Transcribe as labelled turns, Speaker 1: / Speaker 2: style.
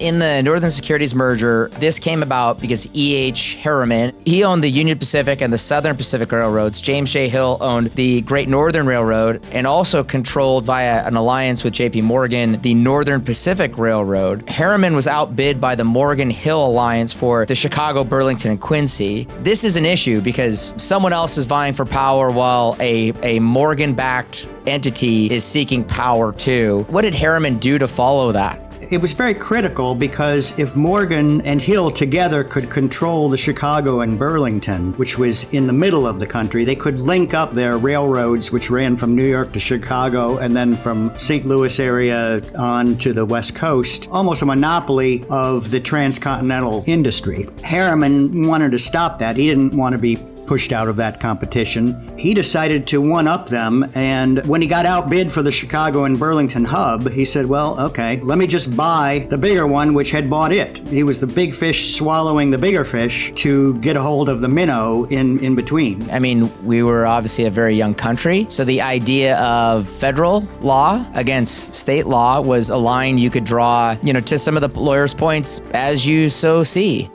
Speaker 1: In the Northern Securities merger, this came about because E.H. Harriman, he owned the Union Pacific and the Southern Pacific Railroads. James J. Hill owned the Great Northern Railroad and also controlled via an alliance with J.P. Morgan, the Northern Pacific Railroad. Harriman was outbid by the Morgan-Hill Alliance for the Chicago, Burlington, and Quincy. This is an issue because someone else is vying for power while a Morgan-backed entity is seeking power too. What did Harriman do to follow that?
Speaker 2: It was very critical because if Morgan and Hill together could control the Chicago and Burlington, which was in the middle of the country, they could link up their railroads, which ran from New York to Chicago and then from St. Louis area on to the West Coast, almost a monopoly of the transcontinental industry. Harriman wanted to stop that. He didn't want to be pushed out of that competition. He decided to one-up them, and when he got outbid for the Chicago and Burlington hub, he said, well, okay, let me just buy the bigger one, which had bought it. He was the big fish swallowing the bigger fish to get a hold of the minnow in between.
Speaker 1: I mean, we were obviously a very young country, so the idea of federal law against state law was a line you could draw, to some of the lawyers' points as you so see.